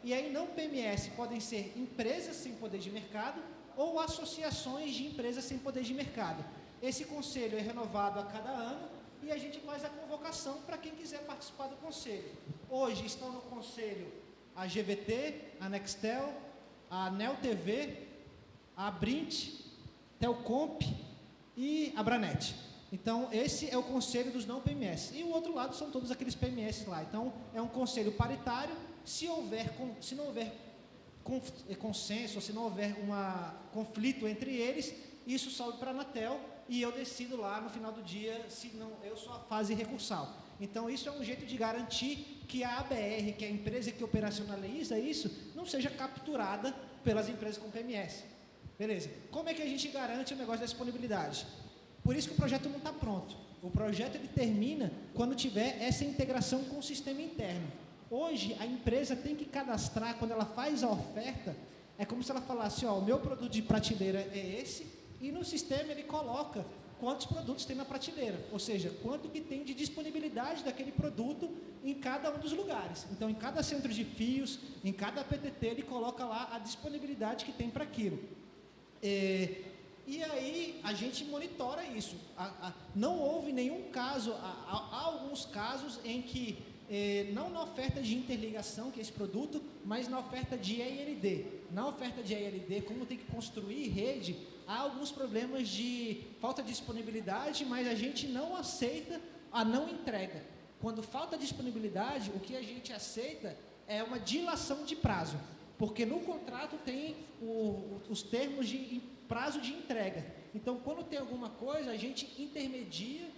E aí não PMS podem ser empresas sem poder de mercado ou associações de empresas sem poder de mercado. Esse conselho é renovado a cada ano e a gente faz a convocação para quem quiser participar do conselho. Hoje estão no conselho a GVT, a Nextel, a Nel TV, a Brint, Telcomp e a Branet. Então, esse é o conselho dos não PMS. E o outro lado são todos aqueles PMS lá. Então, é um conselho paritário. Se não houver consenso, se não houver conflito entre eles, isso sobe para a Anatel e eu decido lá no final do dia se não, eu sou a fase recursal. Então, isso é um jeito de garantir que a ABR, que é a empresa que operacionaliza isso, não seja capturada pelas empresas com PMS. Beleza. Como é que a gente garante o negócio da disponibilidade? Por isso que o projeto não está pronto. O projeto ele termina quando tiver essa integração com o sistema interno. Hoje, a empresa tem que cadastrar, quando ela faz a oferta, é como se ela falasse, ó, o meu produto de prateleira é esse, e no sistema ele coloca quantos produtos tem na prateleira, ou seja, quanto que tem de disponibilidade daquele produto em cada um dos lugares. Então, em cada centro de fios, em cada PTT, ele coloca lá a disponibilidade que tem para aquilo. E aí, a gente monitora isso. Não houve nenhum caso, há alguns casos em que, não na oferta de interligação, que é esse produto, mas na oferta de EILD. Na oferta de EILD, como tem que construir rede, há alguns problemas de falta de disponibilidade, mas a gente não aceita a não entrega. Quando falta disponibilidade, o que a gente aceita é uma dilação de prazo, porque no contrato tem os termos de prazo de entrega. Então, quando tem alguma coisa, a gente intermedia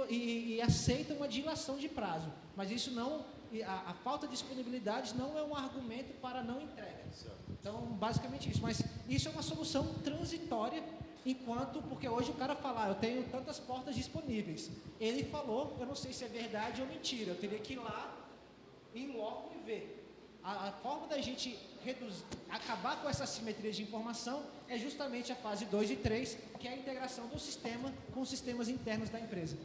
e aceita uma dilação de prazo. Mas isso não, a falta de disponibilidade não é um argumento para não entrega. Então, basicamente isso. Mas isso é uma solução transitória, porque hoje o cara fala, eu tenho tantas portas disponíveis. Ele falou, eu não sei se é verdade ou mentira, eu teria que ir lá, em loco e ver. A forma da gente acabar com essa assimetria de informação é justamente a fase 2 e 3, que é a integração do sistema com os sistemas internos da empresa.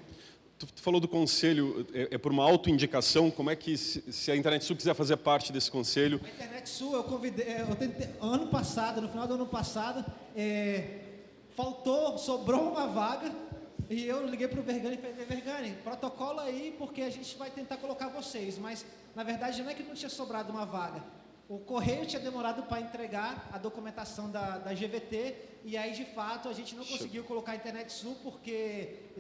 Tu falou do conselho, é por uma autoindicação, como é que, se a Internet Sul quiser fazer parte desse conselho? A Internet Sul, eu tentei, ano passado, no final do ano passado, sobrou uma vaga, e eu liguei para o Vergani e falei, Vergani, protocola aí, porque a gente vai tentar colocar vocês, mas, na verdade, não é que não tinha sobrado uma vaga. O correio tinha demorado para entregar a documentação da GVT, e aí, de fato, a gente não conseguiu colocar a Internet Sul, porque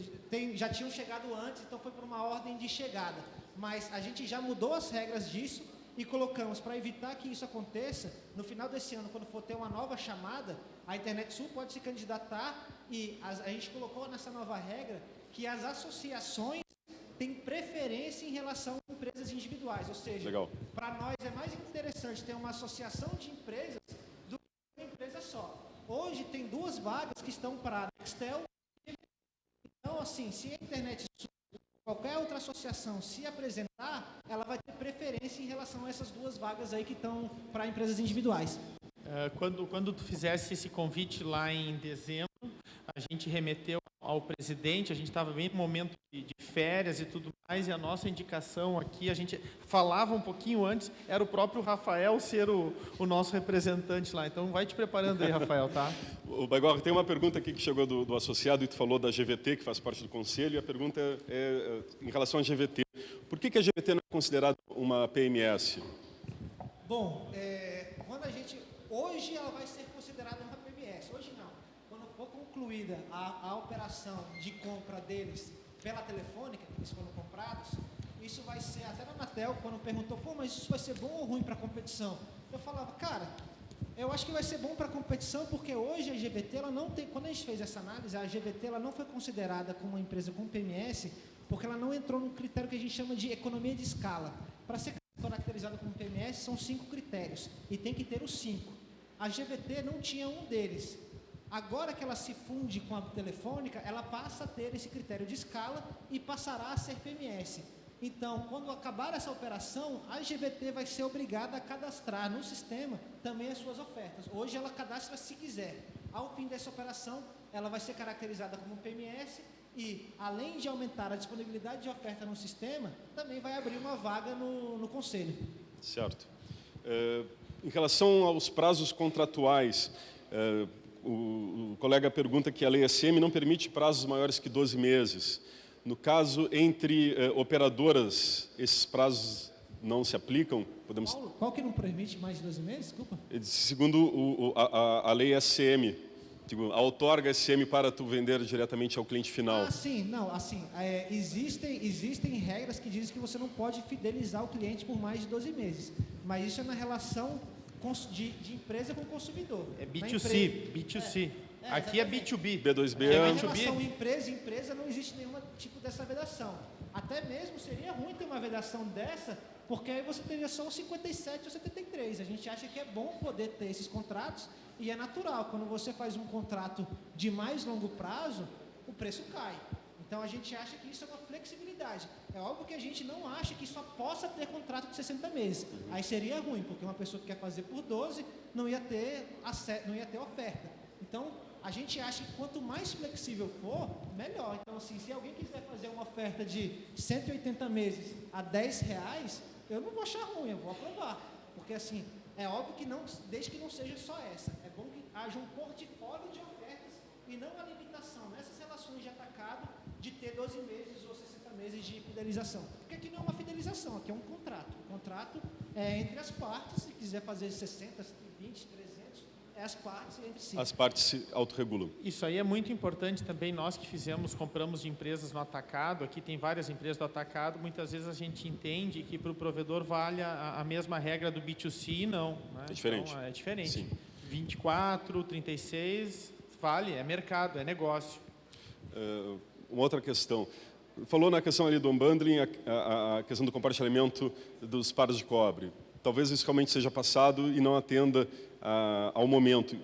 já tinham chegado antes, então foi por uma ordem de chegada. Mas a gente já mudou as regras disso, e colocamos, para evitar que isso aconteça, no final desse ano, quando for ter uma nova chamada, a Internet Sul pode se candidatar e a gente colocou nessa nova regra que as associações têm preferência em relação a empresas individuais, ou seja, para nós é mais interessante ter uma associação de empresas do que uma empresa só. Hoje tem 2 vagas que estão para a Nextel, então assim, se a Internet Sul, qualquer outra associação se apresentar, ela vai ter preferência em relação a essas 2 vagas aí que estão para empresas individuais. Quando tu fizesse esse convite lá em dezembro, a gente remeteu ao presidente, a gente estava bem no momento de férias e tudo mais, e a nossa indicação aqui, a gente falava um pouquinho antes, era o próprio Rafael ser o nosso representante lá. Então, vai te preparando aí, Rafael, tá? O Baigorra, tem uma pergunta aqui que chegou do associado, e tu falou da GVT, que faz parte do conselho, e a pergunta é em relação à GVT. Por que a GVT não é considerada uma PMS? Bom, hoje ela vai ser considerada uma PMS, hoje não. Quando for concluída a operação de compra deles pela Telefônica, que eles foram comprados, isso vai ser, até na Anatel, quando perguntou, pô, mas isso vai ser bom ou ruim para a competição? Eu falava, cara, eu acho que vai ser bom para a competição, porque hoje a GVT, ela não tem, quando a gente fez essa análise, a GVT ela não foi considerada como uma empresa com PMS, porque ela não entrou no critério que a gente chama de economia de escala. Para ser caracterizada como PMS, são 5 critérios, e tem que ter os 5. A GVT não tinha um deles. Agora que ela se funde com a Telefônica, ela passa a ter esse critério de escala e passará a ser PMS. Então, quando acabar essa operação, a GVT vai ser obrigada a cadastrar no sistema também as suas ofertas. Hoje ela cadastra se quiser. Ao fim dessa operação, ela vai ser caracterizada como PMS e, além de aumentar a disponibilidade de oferta no sistema, também vai abrir uma vaga no conselho. Certo. Em relação aos prazos contratuais, o colega pergunta que a lei SM não permite prazos maiores que 12 meses. No caso, entre operadoras, esses prazos não se aplicam? Podemos... Qual que não permite mais de 12 meses? Desculpa. Segundo a lei SM, a outorga SM para tu vender diretamente ao cliente final. Sim, não, assim, existem regras que dizem que você não pode fidelizar o cliente por mais de 12 meses, mas isso é na relação de empresa com o consumidor. É B2C. Aqui é B2B. B2B. Na relação empresa não existe nenhum tipo dessa vedação. Até mesmo seria ruim ter uma vedação dessa, porque aí você teria só os 57 ou 73. A gente acha que é bom poder ter esses contratos e é natural. Quando você faz um contrato de mais longo prazo, o preço cai. Então a gente acha que isso é uma flexibilidade. É óbvio que a gente não acha que só possa ter contrato de 60 meses. Aí seria ruim, porque uma pessoa que quer fazer por 12 não ia ter oferta. Então a gente acha que quanto mais flexível for, melhor. Então, assim, se alguém quiser fazer uma oferta de 180 meses a R$10, eu não vou achar ruim, eu vou aprovar. Porque, assim, é óbvio que não, desde que não seja só essa. É bom que haja um portfólio de ofertas e não a limitação nessas relações de atacado de ter 12 meses ou 60 meses de fidelização. Porque aqui não é uma fidelização, aqui é um contrato. O contrato é entre as partes, se quiser fazer 60, 20, 300, é as partes entre si. As partes se autorregulam. Isso aí é muito importante também, nós que compramos de empresas no atacado, aqui tem várias empresas do atacado, muitas vezes a gente entende que para o provedor vale a mesma regra do B2C e não. Né? É diferente. Então, é diferente. Sim. 24, 36, vale, é mercado, é negócio. Uma outra questão. Falou na questão ali do unbundling, a questão do compartilhamento dos pares de cobre. Talvez isso realmente seja passado e não atenda ao momento.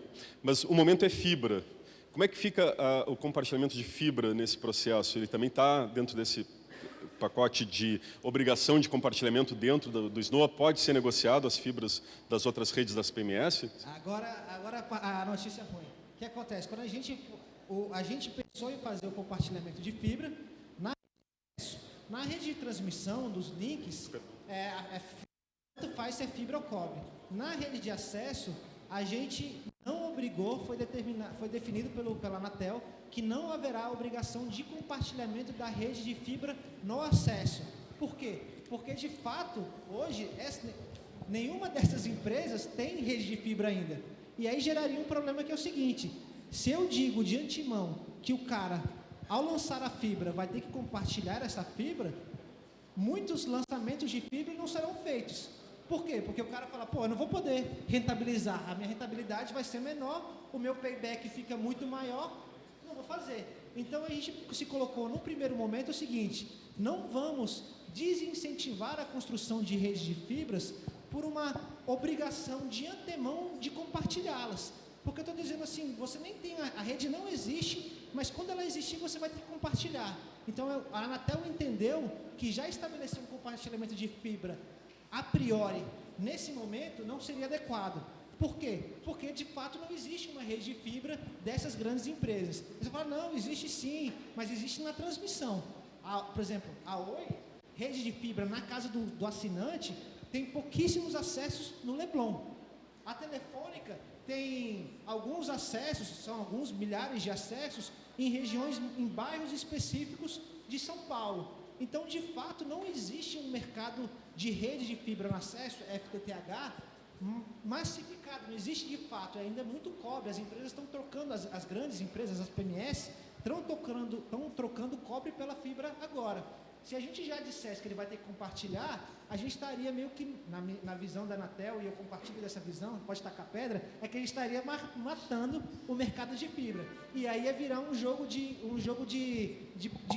Mas o momento é fibra. Como é que fica o compartilhamento de fibra nesse processo? Ele também está dentro desse pacote de obrigação de compartilhamento dentro do SNOA? Pode ser negociado as fibras das outras redes das PMS? Agora a notícia ruim. O que acontece? Quando a gente pensou em fazer o compartilhamento de fibra, na rede de transmissão dos links, tanto faz se é fibra ou cobre. Na rede de acesso, a gente não obrigou, foi definido pela Anatel, que não haverá obrigação de compartilhamento da rede de fibra no acesso. Por quê? Porque, de fato, hoje, nenhuma dessas empresas tem rede de fibra ainda. E aí geraria um problema que é o seguinte: se eu digo de antemão que o cara, ao lançar a fibra, vai ter que compartilhar essa fibra, muitos lançamentos de fibra não serão feitos. Por quê? Porque o cara fala, eu não vou poder rentabilizar, a minha rentabilidade vai ser menor, o meu payback fica muito maior, não vou fazer. Então a gente se colocou no primeiro momento o seguinte: não vamos desincentivar a construção de redes de fibras por uma obrigação de antemão de compartilhá-las. Porque eu estou dizendo assim, você nem tem, a rede não existe, mas quando ela existir você vai ter que compartilhar. Então a Anatel entendeu que já estabelecer um compartilhamento de fibra a priori, nesse momento, não seria adequado. Por quê? Porque, de fato, não existe uma rede de fibra dessas grandes empresas. Você fala, não, existe sim, mas existe na transmissão. Por exemplo, a Oi, rede de fibra na casa do assinante, tem pouquíssimos acessos no Leblon. A Telefônica tem alguns acessos, são alguns milhares de acessos, em regiões, em bairros específicos de São Paulo. Então, de fato, não existe um mercado de rede de fibra no acesso, FTTH, massificado. Não existe de fato, ainda é muito cobre. As empresas estão trocando, as grandes empresas, as PMS, estão trocando cobre pela fibra agora. Se a gente já dissesse que ele vai ter que compartilhar, a gente estaria meio que, na visão da Anatel, e eu compartilho dessa visão, pode tacar pedra, é que a gente estaria matando o mercado de fibra. E aí ia virar um jogo de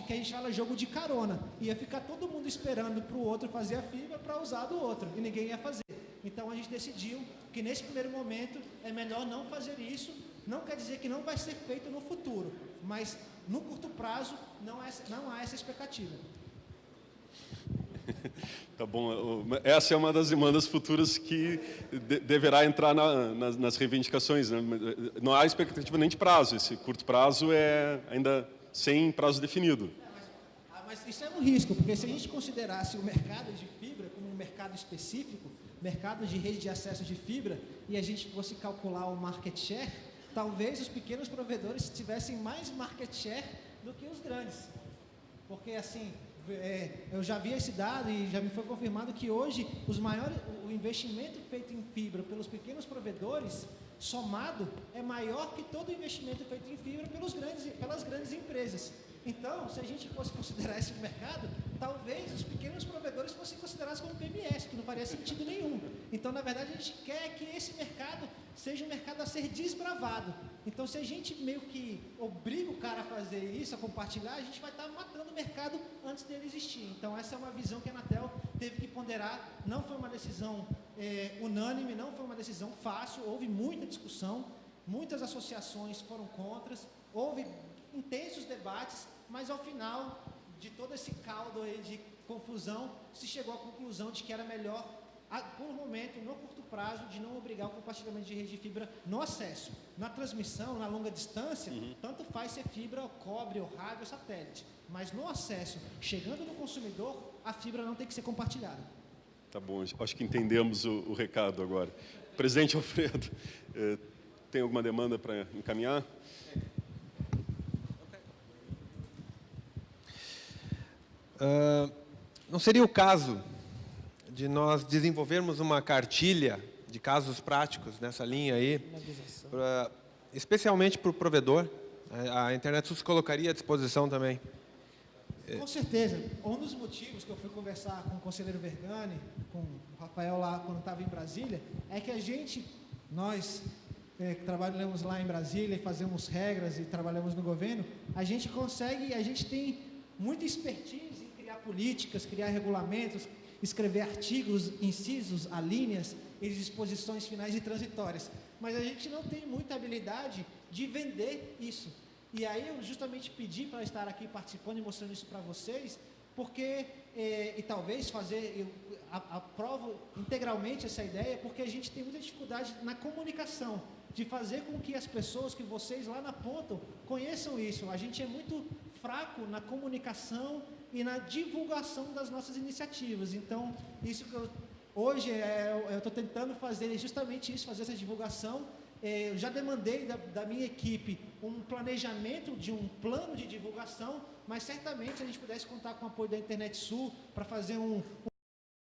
que a gente fala jogo de carona. Ia ficar todo mundo esperando para o outro fazer a fibra para usar do outro, e ninguém ia fazer. Então a gente decidiu que nesse primeiro momento é melhor não fazer isso. Não quer dizer que não vai ser feito no futuro, mas no curto prazo não há essa expectativa. Tá bom. Essa é uma das futuras que deverá entrar nas reivindicações, né? Não há expectativa nem de prazo. Esse curto prazo é ainda sem prazo definido. Mas isso é um risco, porque se a gente considerasse o mercado de fibra como um mercado específico, mercado de rede de acesso de fibra e a gente fosse calcular o market share, talvez os pequenos provedores tivessem mais market share do que os grandes. Porque, assim, eu já vi esse dado e já me foi confirmado que hoje o investimento feito em fibra pelos pequenos provedores, somado, é maior que todo o investimento feito em fibra pelas grandes empresas. Então, se a gente fosse considerar esse mercado, talvez os pequenos provedores fossem considerados como PMS, que não faria sentido nenhum. Então, na verdade, a gente quer que esse mercado seja um mercado a ser desbravado. Então, se a gente meio que obriga o cara a fazer isso, a compartilhar, a gente vai estar matando o mercado antes dele existir. Então, essa é uma visão que a Anatel teve que ponderar. Não foi uma decisão unânime, não foi uma decisão fácil, houve muita discussão, muitas associações foram contra, houve intensos debates, mas ao final de todo esse caldo aí de confusão, se chegou à conclusão de que era melhor, por um momento, no curto prazo, de não obrigar o compartilhamento de rede de fibra no acesso. Na transmissão, na longa distância, tanto faz ser fibra, ou cobre, ou rádio, ou satélite. Mas no acesso, chegando no consumidor, a fibra não tem que ser compartilhada. Tá bom, acho que entendemos o recado agora. Presidente Alfredo, tem alguma demanda para encaminhar? Não seria o caso de nós desenvolvermos uma cartilha de casos práticos nessa linha aí, especialmente para o provedor? A Internet Sul se colocaria à disposição também. Com certeza. Um dos motivos que eu fui conversar com o conselheiro Vergani, com o Rafael lá quando estava em Brasília, é que nós que trabalhamos lá em Brasília e fazemos regras e trabalhamos no governo, a gente tem muita expertise em criar políticas, criar regulamentos, escrever artigos, incisos, alíneas e disposições finais e transitórias. Mas a gente não tem muita habilidade de vender isso. E aí eu justamente pedi para estar aqui participando e mostrando isso para vocês, porque, e talvez eu aprovo integralmente essa ideia, porque a gente tem muita dificuldade na comunicação, de fazer com que as pessoas que vocês lá na ponta conheçam isso. A gente é muito fraco na comunicação e na divulgação das nossas iniciativas. Então, isso que hoje eu estou tentando fazer justamente isso, fazer essa divulgação. Eu já demandei da minha equipe um planejamento de um plano de divulgação, mas certamente se a gente pudesse contar com o apoio da Internet Sul para fazer um